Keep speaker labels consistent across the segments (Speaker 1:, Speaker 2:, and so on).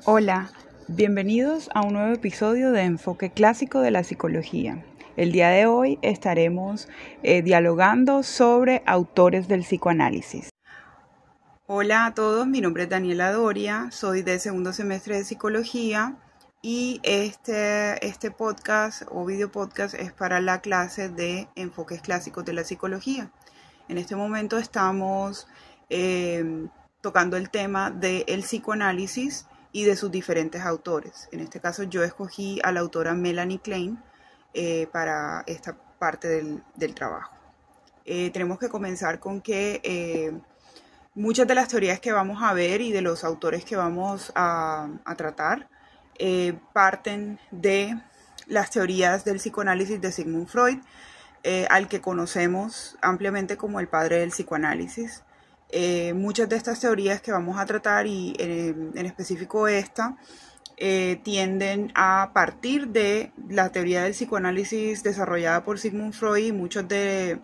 Speaker 1: Hola, bienvenidos a un nuevo episodio de Enfoque Clásico de la Psicología. El día de hoy estaremos dialogando sobre autores del psicoanálisis. Hola a todos, mi nombre es Daniela Doria, soy de segundo semestre de Psicología y este podcast o video podcast es para la clase de Enfoques Clásicos de la Psicología. En este momento estamos tocando el tema del psicoanálisis y de sus diferentes autores. En este caso yo escogí a la autora Melanie Klein para esta parte del trabajo. Tenemos que comenzar con que muchas de las teorías que vamos a ver y de los autores que vamos a tratar parten de las teorías del psicoanálisis de Sigmund Freud, al que conocemos ampliamente como el padre del psicoanálisis. Muchas de estas teorías que vamos a tratar, y en específico esta, tienden a partir de la teoría del psicoanálisis desarrollada por Sigmund Freud y muchos de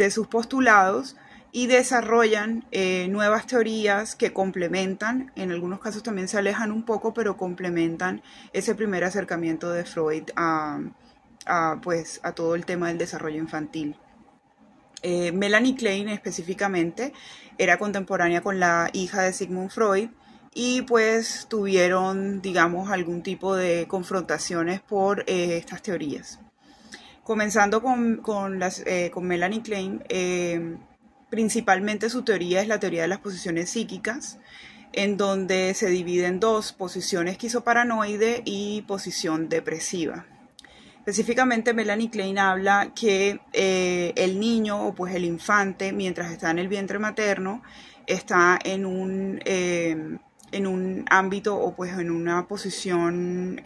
Speaker 1: sus postulados, y desarrollan nuevas teorías que complementan, en algunos casos también se alejan un poco, pero complementan ese primer acercamiento de Freud a todo el tema del desarrollo infantil. Melanie Klein específicamente era contemporánea con la hija de Sigmund Freud y pues tuvieron, digamos, algún tipo de confrontaciones por estas teorías. Comenzando con Melanie Klein, principalmente su teoría es la teoría de las posiciones psíquicas, en donde se divide en dos: posición esquizoparanoide y posición depresiva. Específicamente Melanie Klein habla que el niño, o pues el infante, mientras está en el vientre materno, está en un ámbito o pues en una posición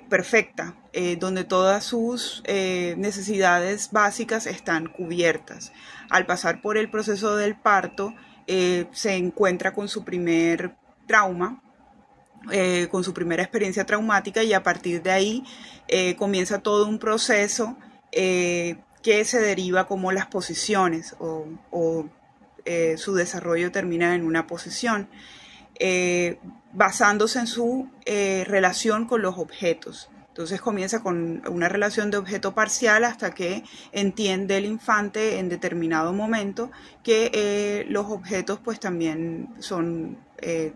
Speaker 1: perfecta, donde todas sus necesidades básicas están cubiertas. Al pasar por el proceso del parto, se encuentra con su primer trauma, con su primera experiencia traumática, y a partir de ahí comienza todo un proceso que se deriva como las posiciones o su desarrollo termina en una posición, basándose en su relación con los objetos. Entonces comienza con una relación de objeto parcial hasta que entiende el infante en determinado momento que los objetos pues también son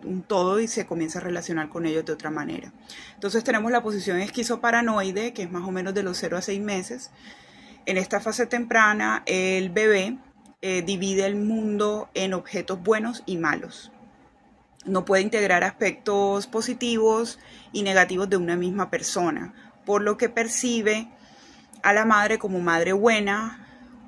Speaker 1: un todo y se comienza a relacionar con ellos de otra manera. Entonces tenemos la posición esquizoparanoide, que es más o menos de los 0 a 6 meses. En esta fase temprana el bebé divide el mundo en objetos buenos y malos. No puede integrar aspectos positivos y negativos de una misma persona, por lo que percibe a la madre como madre buena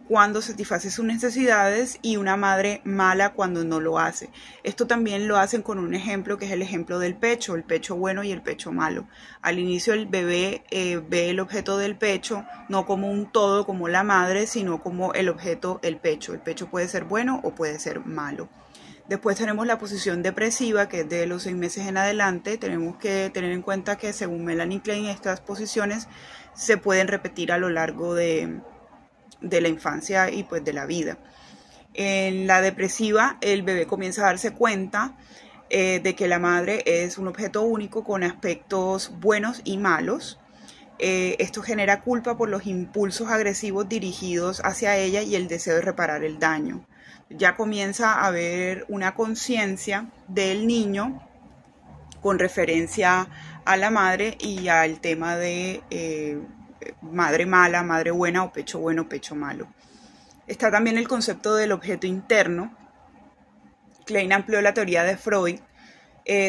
Speaker 1: cuando satisface sus necesidades y una madre mala cuando no lo hace. Esto también lo hacen con un ejemplo que es el ejemplo del pecho, el pecho bueno y el pecho malo. Al inicio el bebé ve el objeto del pecho no como un todo como la madre, sino como el objeto, el pecho. El pecho puede ser bueno o puede ser malo. Después tenemos la posición depresiva, que es de los 6 meses en adelante. Tenemos que tener en cuenta que, según Melanie Klein, estas posiciones se pueden repetir a lo largo de la infancia y pues de la vida. En la depresiva, el bebé comienza a darse cuenta de que la madre es un objeto único con aspectos buenos y malos. Esto genera culpa por los impulsos agresivos dirigidos hacia ella y el deseo de reparar el daño. Ya comienza a haber una conciencia del niño con referencia a la madre y al tema de madre mala, madre buena, o pecho bueno, pecho malo. Está también el concepto del objeto interno. Klein amplió la teoría de Freud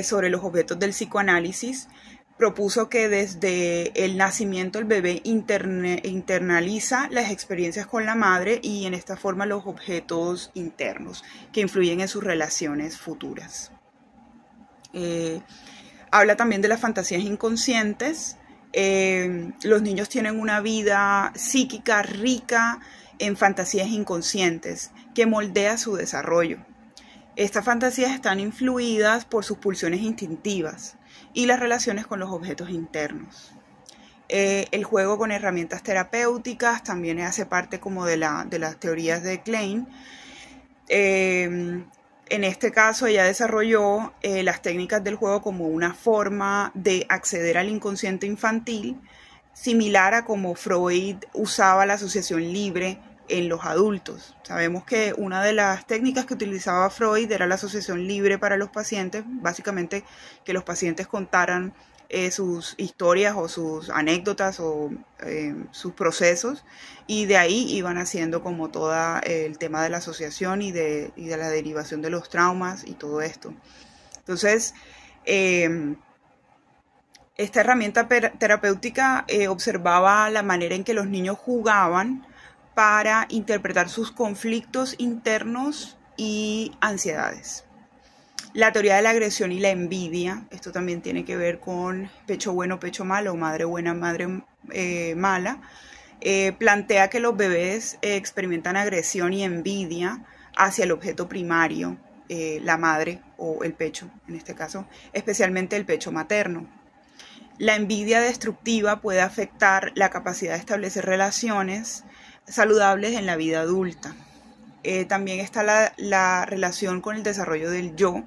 Speaker 1: sobre los objetos del psicoanálisis. Propuso que desde el nacimiento el bebé internaliza las experiencias con la madre y en esta forma los objetos internos que influyen en sus relaciones futuras. Habla también de las fantasías inconscientes. Los niños tienen una vida psíquica rica en fantasías inconscientes que moldea su desarrollo. Estas fantasías están influidas por sus pulsiones instintivas y las relaciones con los objetos internos. El juego con herramientas terapéuticas también hace parte como de las teorías de Klein. En este caso ella desarrolló las técnicas del juego como una forma de acceder al inconsciente infantil, similar a como Freud usaba la asociación libre en los adultos. Sabemos que una de las técnicas que utilizaba Freud era la asociación libre para los pacientes, básicamente que los pacientes contaran sus historias o sus anécdotas o sus procesos, y de ahí iban haciendo como todo el tema de la asociación y de la derivación de los traumas y todo esto. Entonces, esta herramienta terapéutica observaba la manera en que los niños jugaban para interpretar sus conflictos internos y ansiedades. La teoría de la agresión y la envidia, esto también tiene que ver con pecho bueno, pecho malo, madre buena, madre mala, plantea que los bebés experimentan agresión y envidia hacia el objeto primario, la madre o el pecho, en este caso, especialmente el pecho materno. La envidia destructiva puede afectar la capacidad de establecer relaciones saludables en la vida adulta. También está la relación con el desarrollo del yo,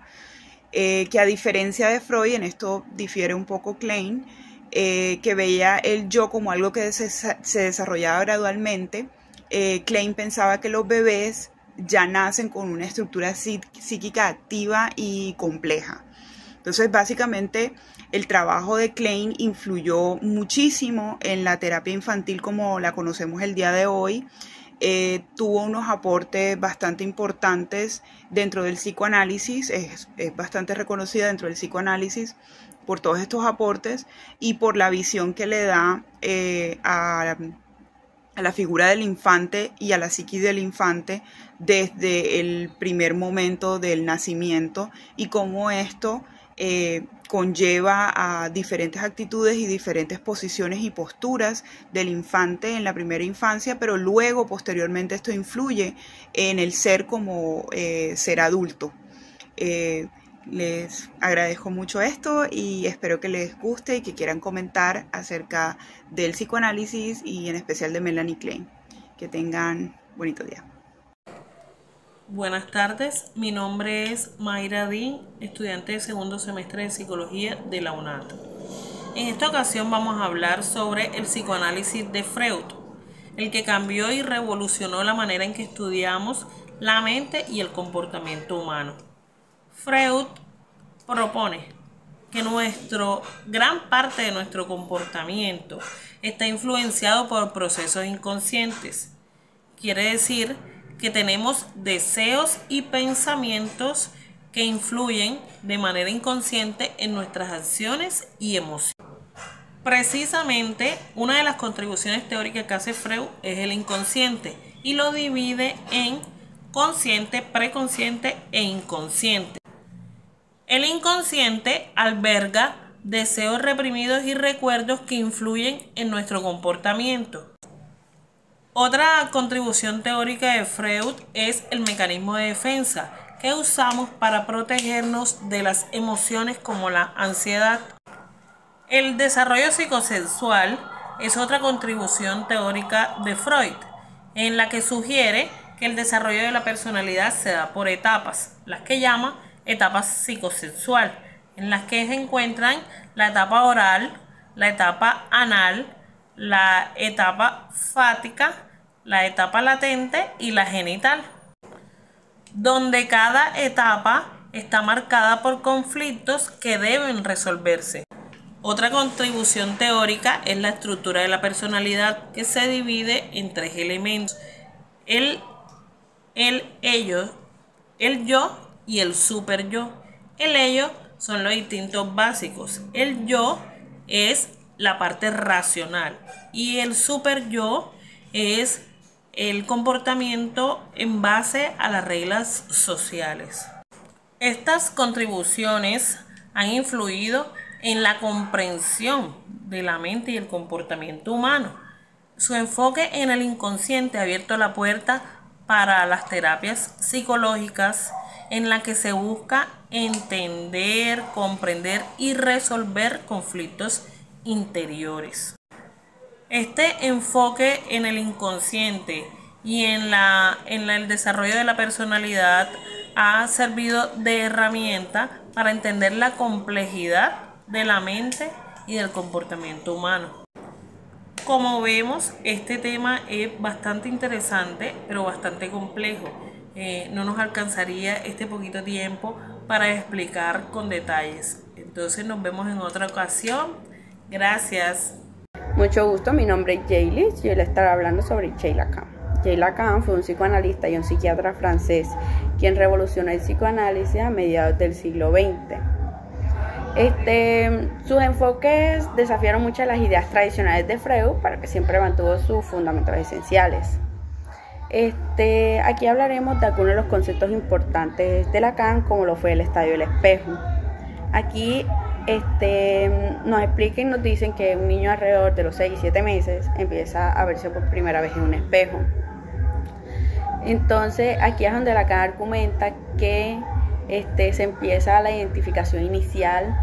Speaker 1: que a diferencia de Freud, en esto difiere un poco Klein, que veía el yo como algo que se desarrollaba gradualmente. Klein pensaba que los bebés ya nacen con una estructura psíquica activa y compleja. Entonces, básicamente, el trabajo de Klein influyó muchísimo en la terapia infantil como la conocemos el día de hoy. Tuvo unos aportes bastante importantes dentro del psicoanálisis, es bastante reconocida dentro del psicoanálisis por todos estos aportes y por la visión que le da a la figura del infante y a la psiquis del infante desde el primer momento del nacimiento y cómo esto conlleva a diferentes actitudes y diferentes posiciones y posturas del infante en la primera infancia, pero luego posteriormente esto influye en el ser como ser adulto. Les agradezco mucho esto y espero que les guste y que quieran comentar acerca del psicoanálisis y en especial de Melanie Klein. Que tengan bonito día.
Speaker 2: Buenas tardes, mi nombre es Mayra Dín, estudiante de segundo semestre de Psicología de la UNAT. En esta ocasión vamos a hablar sobre el psicoanálisis de Freud, el que cambió y revolucionó la manera en que estudiamos la mente y el comportamiento humano. Freud propone que gran parte de nuestro comportamiento está influenciado por procesos inconscientes. Quiere decir que tenemos deseos y pensamientos que influyen de manera inconsciente en nuestras acciones y emociones. Precisamente, una de las contribuciones teóricas que hace Freud es el inconsciente y lo divide en consciente, preconsciente e inconsciente. El inconsciente alberga deseos reprimidos y recuerdos que influyen en nuestro comportamiento. Otra contribución teórica de Freud es el mecanismo de defensa que usamos para protegernos de las emociones como la ansiedad. El desarrollo psicosexual es otra contribución teórica de Freud, en la que sugiere que el desarrollo de la personalidad se da por etapas, las que llama etapas psicosexual, en las que se encuentran la etapa oral, la etapa anal, la etapa fática, la etapa latente y la genital, donde cada etapa está marcada por conflictos que deben resolverse. Otra contribución teórica es la estructura de la personalidad, que se divide en tres elementos: el ello, el yo y el superyo. El ello son los instintos básicos, el yo es la parte racional y el superyo es el comportamiento en base a las reglas sociales. Estas contribuciones han influido en la comprensión de la mente y el comportamiento humano. Su enfoque en el inconsciente ha abierto la puerta para las terapias psicológicas en la que se busca entender, comprender y resolver conflictos interiores. Este enfoque en el inconsciente y en el desarrollo de la personalidad ha servido de herramienta para entender la complejidad de la mente y del comportamiento humano. Como vemos, este tema es bastante interesante, pero bastante complejo. No nos alcanzaría este poquito tiempo para explicar con detalles. Entonces nos vemos en otra ocasión. Gracias.
Speaker 3: Mucho gusto, mi nombre es Jaylis y yo les estaré hablando sobre Jacques Lacan. Jacques Lacan fue un psicoanalista y un psiquiatra francés quien revolucionó el psicoanálisis a mediados del siglo XX. Sus enfoques desafiaron muchas de las ideas tradicionales de Freud, para que siempre mantuvo sus fundamentos esenciales. Aquí hablaremos de algunos de los conceptos importantes de Lacan, como lo fue el estadio del espejo. Aquí nos explican y nos dicen que un niño alrededor de los 6 y 7 meses empieza a verse por primera vez en un espejo. Entonces aquí es donde Lacan argumenta que se empieza la identificación inicial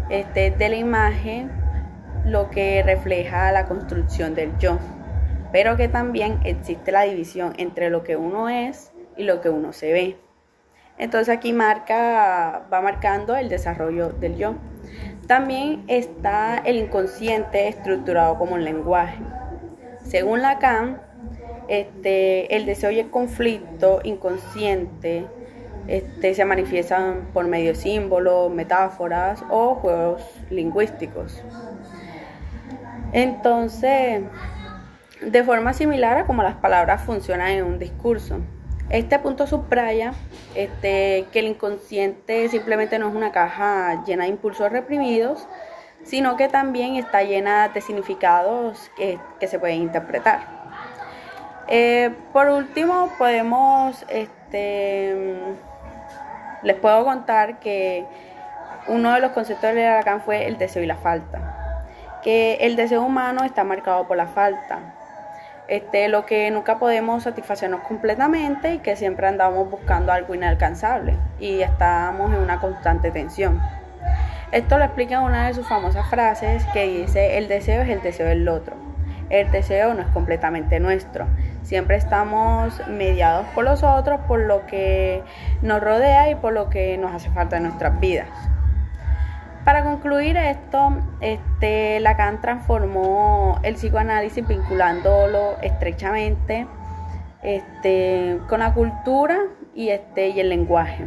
Speaker 3: de la imagen, lo que refleja la construcción del yo, pero que también existe la división entre lo que uno es y lo que uno se ve. Entonces aquí va marcando el desarrollo del yo. También está el inconsciente estructurado como un lenguaje. Según Lacan, el deseo y el conflicto inconsciente se manifiestan por medio de símbolos, metáforas o juegos lingüísticos. Entonces, de forma similar a como las palabras funcionan en un discurso. Este punto subraya que el inconsciente simplemente no es una caja llena de impulsos reprimidos, sino que también está llena de significados que se pueden interpretar. Por último, les puedo contar que uno de los conceptos de Lacan fue el deseo y la falta, que el deseo humano está marcado por la falta, lo que nunca podemos satisfacernos completamente y que siempre andamos buscando algo inalcanzable y estamos en una constante tensión. Esto lo explica en una de sus famosas frases que dice: el deseo es el deseo del otro. El deseo no es completamente nuestro. Siempre estamos mediados por los otros, por lo que nos rodea y por lo que nos hace falta en nuestras vidas. Para concluir esto, Lacan transformó el psicoanálisis vinculándolo estrechamente con la cultura y el lenguaje.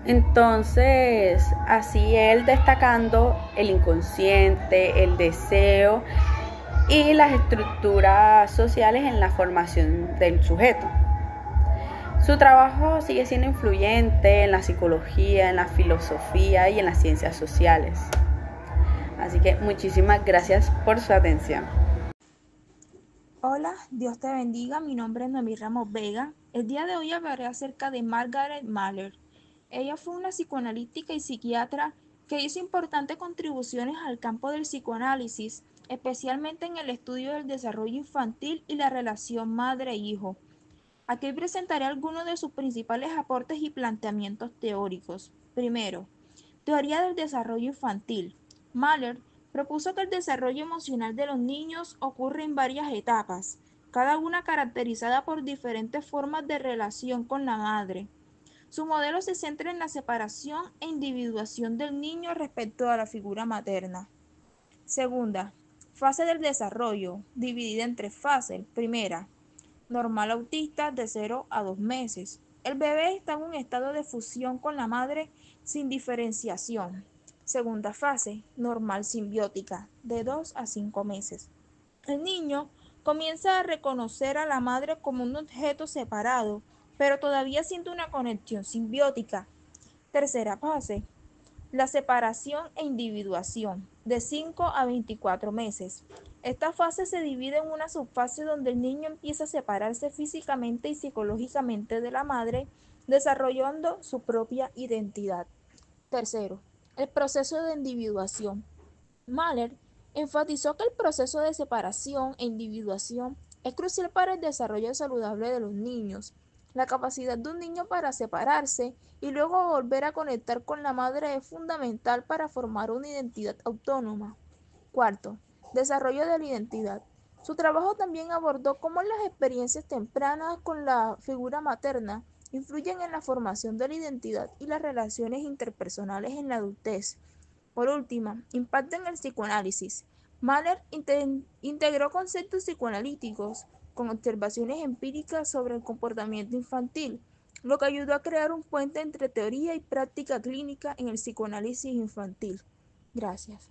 Speaker 3: Entonces, así él destacando el inconsciente, el deseo y las estructuras sociales en la formación del sujeto. Su trabajo sigue siendo influyente en la psicología, en la filosofía y en las ciencias sociales. Así que muchísimas gracias por su atención.
Speaker 4: Hola, Dios te bendiga. Mi nombre es Noemí Ramos Vega. El día de hoy hablaré acerca de Margaret Mahler. Ella fue una psicoanalítica y psiquiatra que hizo importantes contribuciones al campo del psicoanálisis, especialmente en el estudio del desarrollo infantil y la relación madre-hijo. Aquí presentaré algunos de sus principales aportes y planteamientos teóricos. Primero, teoría del desarrollo infantil. Mahler propuso que el desarrollo emocional de los niños ocurre en varias etapas, cada una caracterizada por diferentes formas de relación con la madre. Su modelo se centra en la separación e individuación del niño respecto a la figura materna. Segunda, fase del desarrollo, dividida en 3 fases. Primera, normal autista de 0 a 2 meses. El bebé está en un estado de fusión con la madre sin diferenciación. Segunda fase, normal simbiótica, de 2 a 5 meses. El niño comienza a reconocer a la madre como un objeto separado, pero todavía siente una conexión simbiótica. Tercera fase, la separación e individuación, de 5 a 24 meses. Esta fase se divide en una subfase donde el niño empieza a separarse físicamente y psicológicamente de la madre, desarrollando su propia identidad. Tercero, el proceso de individuación. Mahler enfatizó que el proceso de separación e individuación es crucial para el desarrollo saludable de los niños. La capacidad de un niño para separarse y luego volver a conectar con la madre es fundamental para formar una identidad autónoma. Cuarto, desarrollo de la identidad. Su trabajo también abordó cómo las experiencias tempranas con la figura materna influyen en la formación de la identidad y las relaciones interpersonales en la adultez. Por último, impacto en el psicoanálisis. Mahler integró conceptos psicoanalíticos con observaciones empíricas sobre el comportamiento infantil, lo que ayudó a crear un puente entre teoría y práctica clínica en el psicoanálisis infantil. Gracias.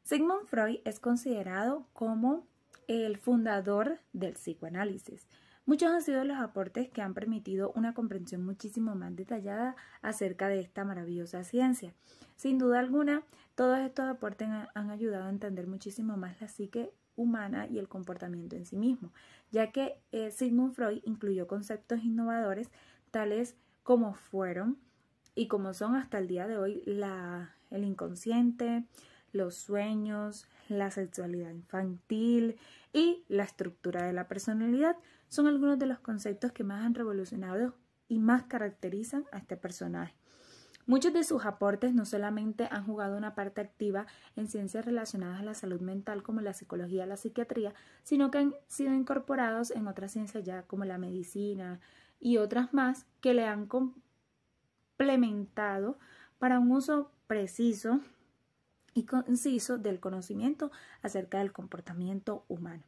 Speaker 5: Sigmund Freud es considerado como el fundador del psicoanálisis. Muchos han sido los aportes que han permitido una comprensión muchísimo más detallada acerca de esta maravillosa ciencia. Sin duda alguna, todos estos aportes han ayudado a entender muchísimo más la psique humana y el comportamiento en sí mismo, ya que Sigmund Freud incluyó conceptos innovadores tales como fueron y como son hasta el día de hoy el inconsciente, los sueños, la sexualidad infantil y la estructura de la personalidad. Son algunos de los conceptos que más han revolucionado y más caracterizan a este personaje. Muchos de sus aportes no solamente han jugado una parte activa en ciencias relacionadas a la salud mental como la psicología y la psiquiatría, sino que han sido incorporados en otras ciencias ya como la medicina y otras más que le han complementado para un uso preciso y conciso del conocimiento acerca del comportamiento humano.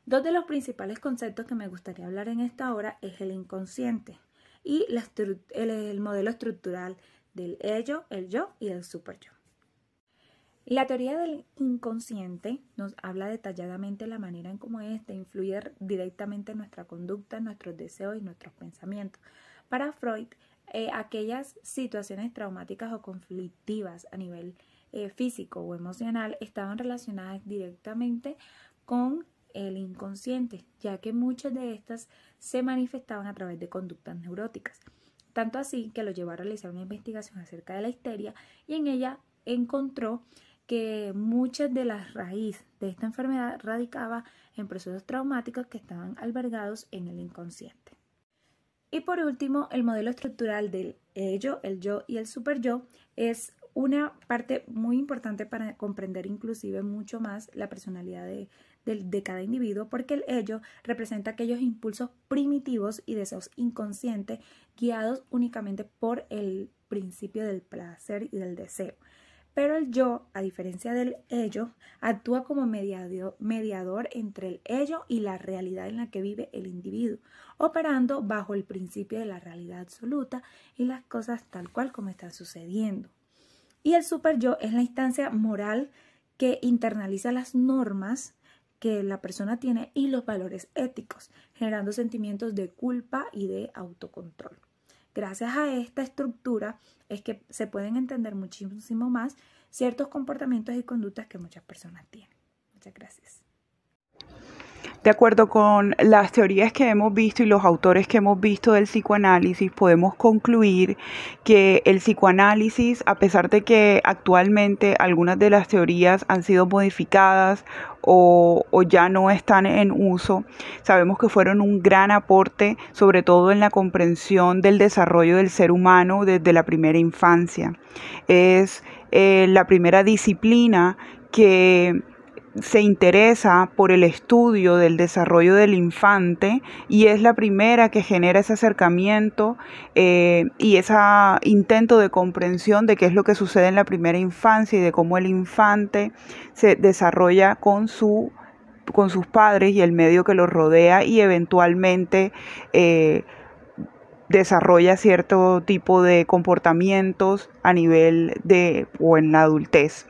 Speaker 5: Dos de los principales conceptos que me gustaría hablar en esta hora es el inconsciente y el modelo estructural del ello, el yo y el superyo. La teoría del inconsciente nos habla detalladamente de la manera en cómo éste influye directamente en nuestra conducta, nuestros deseos y nuestros pensamientos. Para Freud, aquellas situaciones traumáticas o conflictivas a nivel físico o emocional estaban relacionadas directamente con el inconsciente, ya que muchas de estas se manifestaban a través de conductas neuróticas. Tanto así que lo llevó a realizar una investigación acerca de la histeria y en ella encontró que muchas de las raíces de esta enfermedad radicaba en procesos traumáticos que estaban albergados en el inconsciente. Y por último, el modelo estructural del ello, el yo y el superyo es una parte muy importante para comprender inclusive mucho más la personalidad de cada individuo, porque el ello representa aquellos impulsos primitivos y deseos inconscientes guiados únicamente por el principio del placer y del deseo. Pero el yo, a diferencia del ello, actúa como mediador entre el ello y la realidad en la que vive el individuo, operando bajo el principio de la realidad absoluta y las cosas tal cual como están sucediendo. Y el superyo es la instancia moral que internaliza las normas que la persona tiene y los valores éticos, generando sentimientos de culpa y de autocontrol. Gracias a esta estructura es que se pueden entender muchísimo más ciertos comportamientos y conductas que muchas personas tienen. Muchas gracias.
Speaker 1: De acuerdo con las teorías que hemos visto y los autores que hemos visto del psicoanálisis, podemos concluir que el psicoanálisis, a pesar de que actualmente algunas de las teorías han sido modificadas o ya no están en uso, sabemos que fueron un gran aporte, sobre todo en la comprensión del desarrollo del ser humano desde la primera infancia. Es la primera disciplina que se interesa por el estudio del desarrollo del infante y es la primera que genera ese acercamiento y ese intento de comprensión de qué es lo que sucede en la primera infancia y de cómo el infante se desarrolla con sus padres y el medio que los rodea y eventualmente desarrolla cierto tipo de comportamientos a nivel o en la adultez.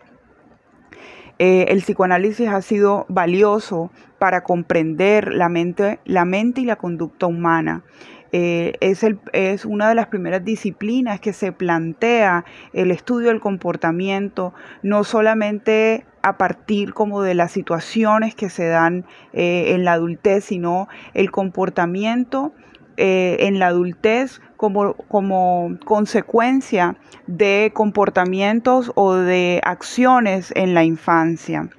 Speaker 1: El psicoanálisis ha sido valioso para comprender la mente y la conducta humana. Es una de las primeras disciplinas que se plantea el estudio del comportamiento, no solamente a partir como de las situaciones que se dan en la adultez, sino el comportamiento en la adultez como consecuencia de comportamientos o de acciones en la infancia.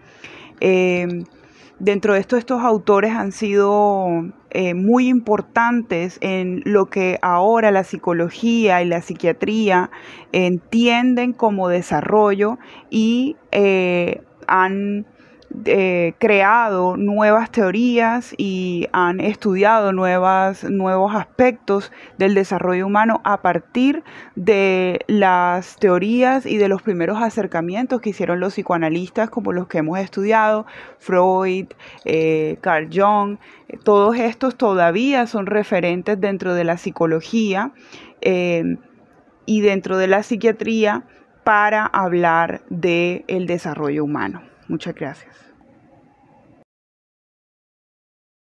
Speaker 1: Dentro de esto, estos autores han sido muy importantes en lo que ahora la psicología y la psiquiatría entienden como desarrollo y han creado nuevas teorías y han estudiado nuevos aspectos del desarrollo humano a partir de las teorías y de los primeros acercamientos que hicieron los psicoanalistas, como los que hemos estudiado, Freud, Carl Jung. Todos estos todavía son referentes dentro de la psicología y dentro de la psiquiatría para hablar del desarrollo humano. Muchas gracias.